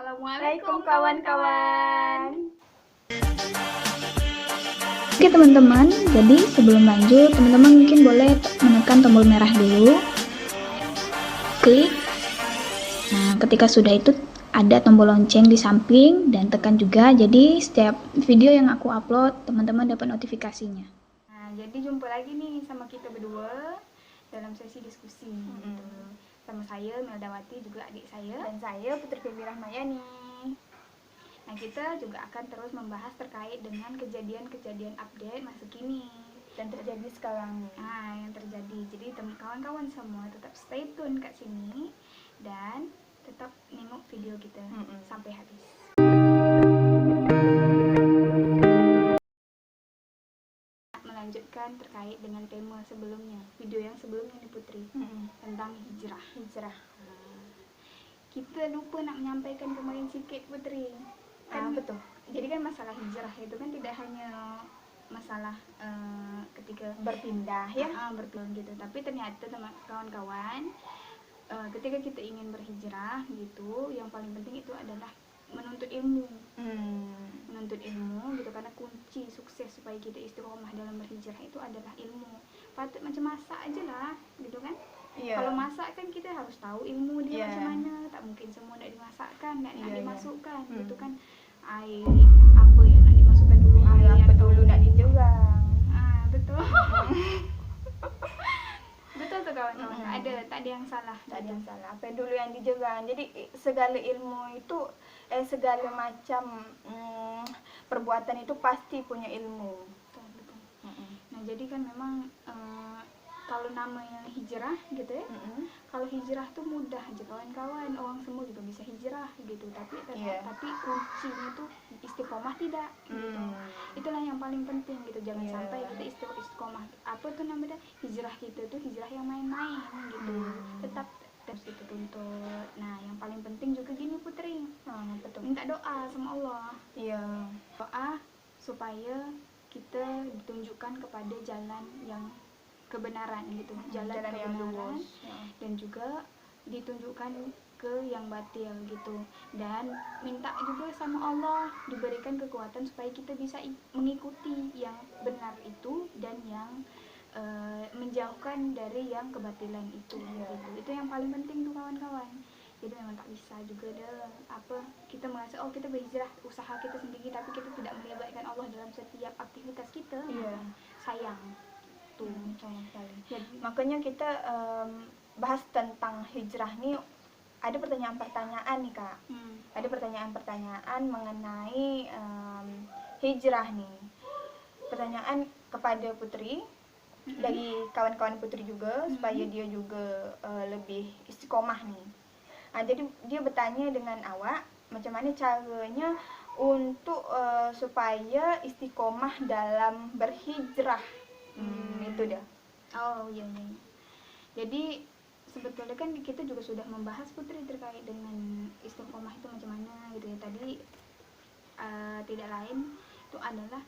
Assalamualaikum kawan-kawan. Oke teman-teman, jadi sebelum lanjut, teman-teman mungkin boleh menekan tombol merah dulu, klik. Nah, ketika sudah itu ada tombol lonceng di samping dan tekan juga. Jadi setiap video yang aku upload, teman-teman dapat notifikasinya. Nah, jadi jumpa lagi nih sama kita berdua dalam sesi diskusi. Gitu. Sama saya Meldawati, juga adik saya, dan saya Putri Febi Rahmayani. Nah, kita juga akan terus membahas terkait dengan kejadian-kejadian update masa kini dan terjadi sekarang. Nah, yang terjadi. Jadi kawan-kawan semua tetap stay tune kat sini dan tetap nengok video kita sampai habis. Melanjutkan terkait dengan tema sebelumnya, video yang sebelumnya nih Putri, tentang hijrah. Kita lupa nak menyampaikan kemarin sikit Putri. Kan betul. Jadi kan masalah hijrah itu kan tidak hanya masalah ketika berpindah ya, berpindah gitu. Tapi ternyata kawan-kawan, ketika kita ingin berhijrah gitu, yang paling penting itu adalah menuntut ilmu. Menuntut ilmu gitu, karena kunci sukses supaya kita istiqomah dalam berhijrah itu adalah ilmu. Patut macam masak aja lah gitu kan. Kalau masak kan kita harus tahu ilmu dia macam mana. Tak mungkin semua nak dimasakkan, nak dimasukkan gitu kan. Air apa yang nak dimasukkan dulu, air apa dulu nak dijerang. Betul. Betul tuh kawan-kawan. Tak ada yang salah. Tak ada yang salah. Apa dulu yang dijerang. Jadi segala ilmu itu segala macam perbuatan itu pasti punya ilmu. Betul. Nah, jadi kan memang kalau namanya hijrah gitu ya. Kalau hijrah tuh mudah aja kawan-kawan, orang semua juga bisa hijrah gitu. Tapi kuncinya tuh istiqomah tidak gitu. Itulah yang paling penting gitu. Jangan sampai kita istiqomah. Apa tuh namanya? Hijrah kita tuh hijrah yang main-main gitu. Tetap terus itu tuntut. Nah, yang paling penting juga gini Putri. Betul. Minta doa sama Allah. Iya. Doa supaya kita ditunjukkan kepada jalan yang kebenaran gitu, jalan yang kebenaran, lurus, dan juga ditunjukkan ke yang batil gitu. Dan minta juga sama Allah diberikan kekuatan supaya kita bisa mengikuti yang benar itu dan yang menjauhkan dari yang kebatilan itu gitu. Itu yang paling penting tuh kawan-kawan. Jadi memang tak bisa juga kita merasa kita berhijrah usaha kita sendiri tapi kita tidak melibatkan Allah dalam setiap aktivitas kita. Sayang tuh sama sekali. Jadi, makanya kita bahas tentang hijrah nih, ada pertanyaan-pertanyaan nih Kak. Ada pertanyaan-pertanyaan mengenai hijrah nih. Pertanyaan kepada Putri dari kawan-kawan Putri juga supaya dia juga lebih istiqomah nih. Nah, jadi dia bertanya dengan awak, macam mana caranya untuk supaya istiqomah dalam berhijrah. Itu dia. Iya. Jadi sebetulnya kan kita juga sudah membahas Putri terkait dengan istiqomah itu macam mana gitu ya. Tadi tidak lain itu adalah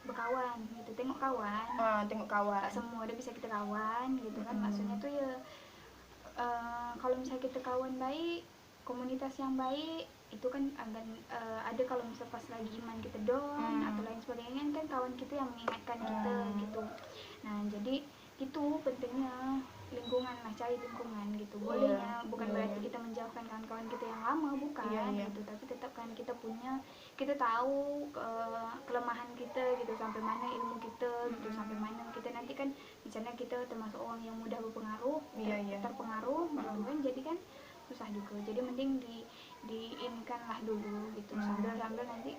berkawan gitu, tengok kawan. Tak semua ada bisa kita kawan gitu kan. Maksudnya tuh ya kalau misalnya kita kawan baik, komunitas yang baik itu kan akan ada kalau misalnya pas lagi iman kita down atau lain sebagainya kan kawan kita yang mengingatkan kita gitu. Nah, jadi itu pentingnya lingkungan lah, cari lingkungan gitu. Bolehnya bukan berarti kita menjauhkan kawan-kawan kita yang lama, bukan gitu, tapi tetap kan kita tahu kelemahan kita gitu, sampai mana ilmu kita gitu, sampai mana kita nanti kan misalnya kita termasuk orang yang mudah berpengaruh, terpengaruh gitu kan, jadi kan susah juga. Jadi mending diinkan lah dulu gitu, sambil nanti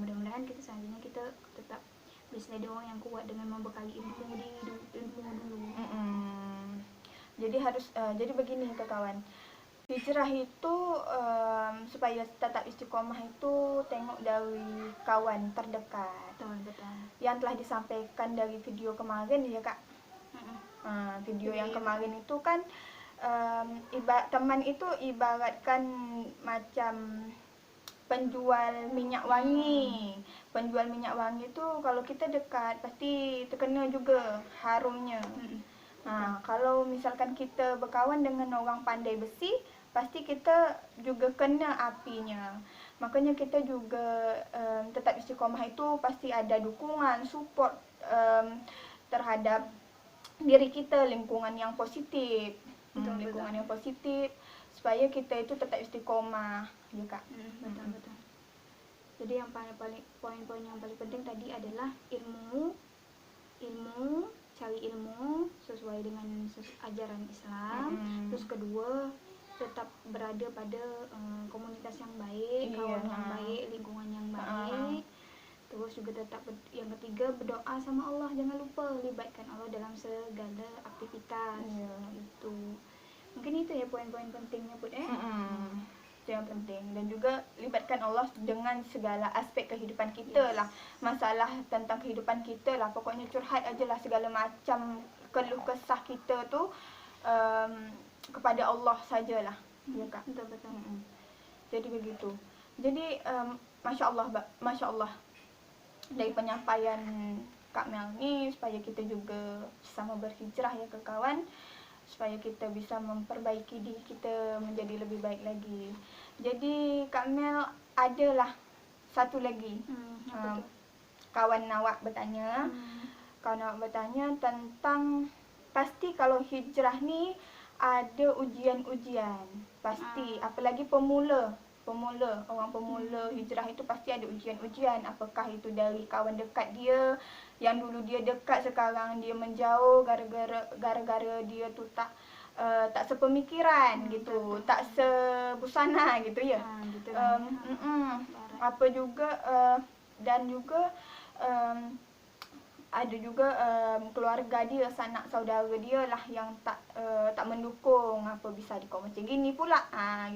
mudah-mudahan kita selanjutnya kita tetap bisa jadi orang yang kuat dengan membekali ilmu dulu. Jadi jadi begini ke kawan, hijrah itu supaya tetap istiqomah itu tengok dari kawan terdekat. Betul. Yang telah disampaikan dari video kemarin ya Kak. Video yang kemarin itu kan teman itu ibaratkan macam penjual minyak wangi. Penjual minyak wangi itu kalau kita dekat pasti terkena juga harumnya. Kalau misalkan kita berkawan dengan orang pandai besi, pasti kita juga kena apinya. Makanya kita juga tetap istiqomah itu pasti ada dukungan, support terhadap diri kita, lingkungan yang positif, lingkungan yang positif supaya kita itu tetap istiqomah, ya Kak. Betul. Jadi yang poin-poin yang paling penting tadi adalah ilmu, cari ilmu sesuai dengan ajaran Islam. Terus kedua, tetap berada pada komunitas yang baik, kawan yang baik, lingkungan yang baik. Terus juga tetap yang ketiga, berdoa sama Allah, jangan lupa libatkan Allah dalam segala aktivitas. Itu mungkin itu ya poin-poin pentingnya Put. Itu yang penting, dan juga libatkan Allah dengan segala aspek kehidupan kita lah, masalah tentang kehidupan kita lah, pokoknya curhat aja lah segala macam keluh kesah kita tu kepada Allah sajalah, ya Kak. Betul. Jadi begitu. Jadi Masya Allah dari penyampaian Kak Mel ni, supaya kita juga sama berhijrah ya ke kawan, supaya kita bisa memperbaiki diri kita menjadi lebih baik lagi. Jadi Kak Mel adalah satu lagi, kawan awak bertanya, tentang pasti kalau hijrah ni ada ujian-ujian, pasti, apalagi pemula, orang pemula hijrah itu pasti ada ujian-ujian. Apakah itu dari kawan dekat dia, yang dulu dia dekat sekarang dia menjauh gara-gara dia tu tak sepemikiran gitu, tak sebusana gitu ya. Apa juga dan juga ada juga keluarga dia, sanak saudara dia lah yang tak mendukung, apa bisa kau macam gini pula,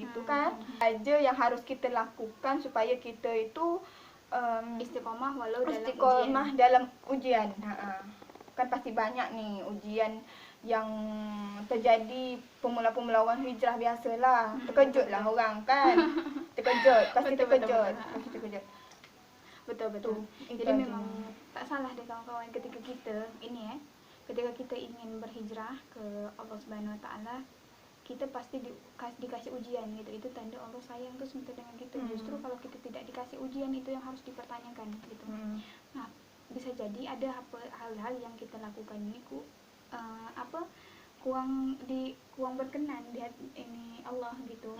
gitu kan. Aja yang harus kita lakukan supaya kita itu Istiqomah dalam ujian. Kan pasti banyak nih ujian yang terjadi pemula-pemula orang hijrah biasalah. Terkejut lah orang kan. Pasti terkejut. Betul. Jadi memang tak salah deh kawan-kawan, ketika kita ingin berhijrah ke Allah Subhanahu Wa Taala, kita pasti dikasih ujian gitu. Itu tanda Allah sayang tuh sebentar dengan kita. Justru kalau kita tidak dikasih ujian, itu yang harus dipertanyakan gitu. Nah, bisa jadi ada hal-hal yang kita lakukan ini kurang berkenan di hati ini Allah gitu.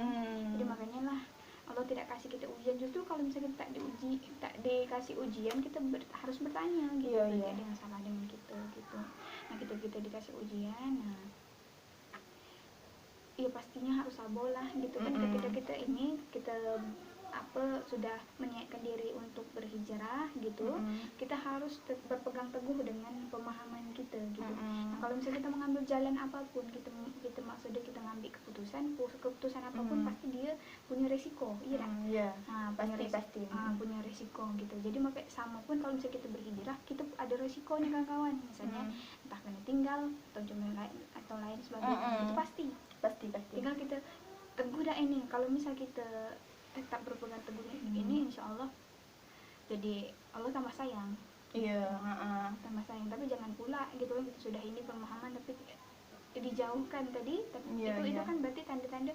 Jadi makanya lah Allah tidak kasih kita ujian. Justru kalau misalnya kita tak dikasih ujian, kita harus bertanya gitu. Berarti ada yang salah dengan kita gitu. Nah, kita dikasih ujian, ya pastinya harus sabar lah gitu kan. Ketika kita sudah meniatkan diri untuk berhijrah gitu, kita harus berpegang teguh dengan pemahaman kita gitu. Nah, kalau misalnya kita mengambil jalan apapun, kita maksudnya kita ngambil keputusan apapun, pasti dia punya resiko, iya tak? Nah, pasti punya resiko gitu. Jadi makanya sama pun kalau misalnya kita berhijrah, kita ada resikonya kawan-kawan. Misalnya entah kena tinggal atau lain sebagainya. Itu pasti. Tinggal kita teguh dah ini. Kalau misal kita tetap berpegang teguh ini, insya Allah jadi Allah tambah sayang. Tambah sayang. Tapi jangan pula gitu kan, kita sudah ini pemahaman tapi dijauhkan tadi. Itu kan berarti tanda-tanda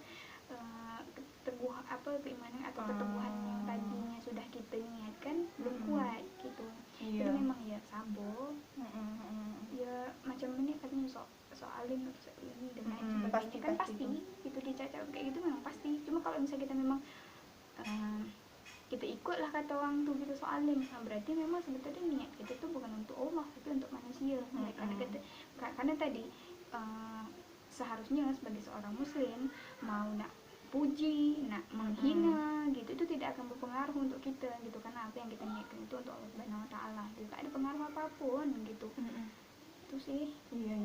keimanan atau keteguhan yang tadinya sudah kita niatkan belum kuat gitu. Jadi memang ya sabar. Ya macam ini katanya soalin ini dan lain sebagainya kan pasti itu dicacau kayak gitu, memang pasti. Cuma kalau misalnya kita memang kita ikutlah kata orang tuh gitu soalin, berarti memang sebetulnya niat kita tuh bukan untuk Allah tapi untuk manusia. Karena tadi seharusnya sebagai seorang muslim mau nak puji, nak menghina gitu, itu tidak akan berpengaruh untuk kita gitu. Karena apa yang kita niatkan itu untuk Allah Subhanahu Wa Taala, tidak ada pengaruh apapun gitu. Itu sih. Iya.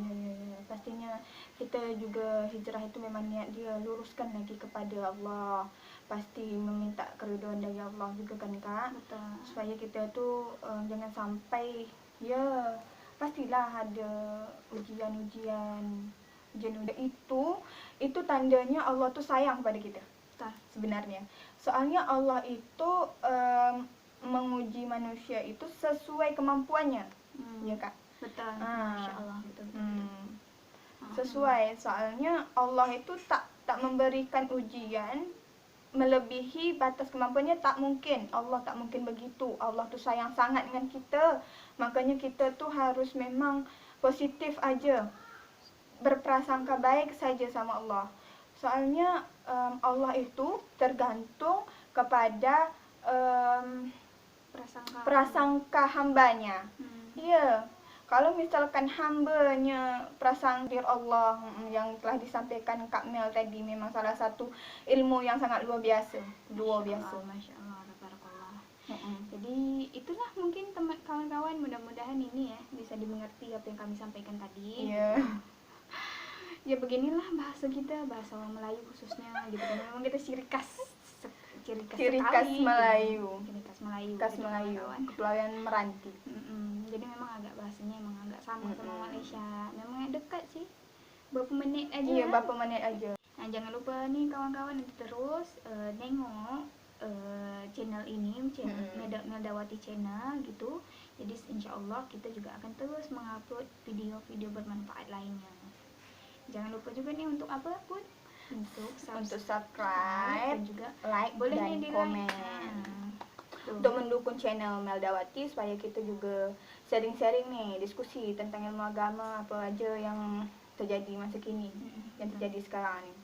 Pastinya kita juga hijrah itu memang niat dia luruskan lagi kepada Allah. Pasti meminta keridhaan dari Allah juga kan Kak. Betul. Supaya kita tuh jangan sampai pastilah ada ujian itu tandanya Allah tuh sayang pada kita. Sebenarnya. Soalnya Allah itu menguji manusia itu sesuai kemampuannya. Ya Kak. Betul. Masya Allah. Sesuai, soalnya Allah itu tak tak memberikan ujian melebihi batas kemampuannya, tak mungkin. Allah tak mungkin begitu. Allah tuh sayang sangat dengan kita. Makanya kita tuh harus memang positif aja, berprasangka baik saja sama Allah. Soalnya Allah itu tergantung kepada prasangka hambanya. Iya. Kalau misalkan hambanya prasangka Allah yang telah disampaikan Kak Mel tadi memang salah satu ilmu yang sangat luar biasa. Masya Allah, tabarakallah. Jadi itulah mungkin teman kawan-kawan, mudah-mudahan ini ya bisa dimengerti apa yang kami sampaikan tadi. Iya. Ya beginilah bahasa kita, bahasa orang Melayu khususnya gitu kan. Memang kita ciri khas Melayu. Khas Melayu. Kepulauan Meranti. Jadi memang agak bahasanya emang agak sama sama Malaysia. Memang dekat sih. Berapa menit aja. Iya, berapa menit aja. Nah, jangan lupa nih kawan-kawan nanti terus nengok channel ini, Meldawati Channel gitu. Jadi insya Allah kita juga akan terus mengupload video-video bermanfaat lainnya. Jangan lupa juga nih untuk apa pun, untuk subscribe dan juga like boleh dan nih komen. Untuk mendukung channel Meldawati supaya kita juga sharing-sharing nih, diskusi tentang ilmu agama apa aja yang terjadi masa kini, yang terjadi sekarang nih.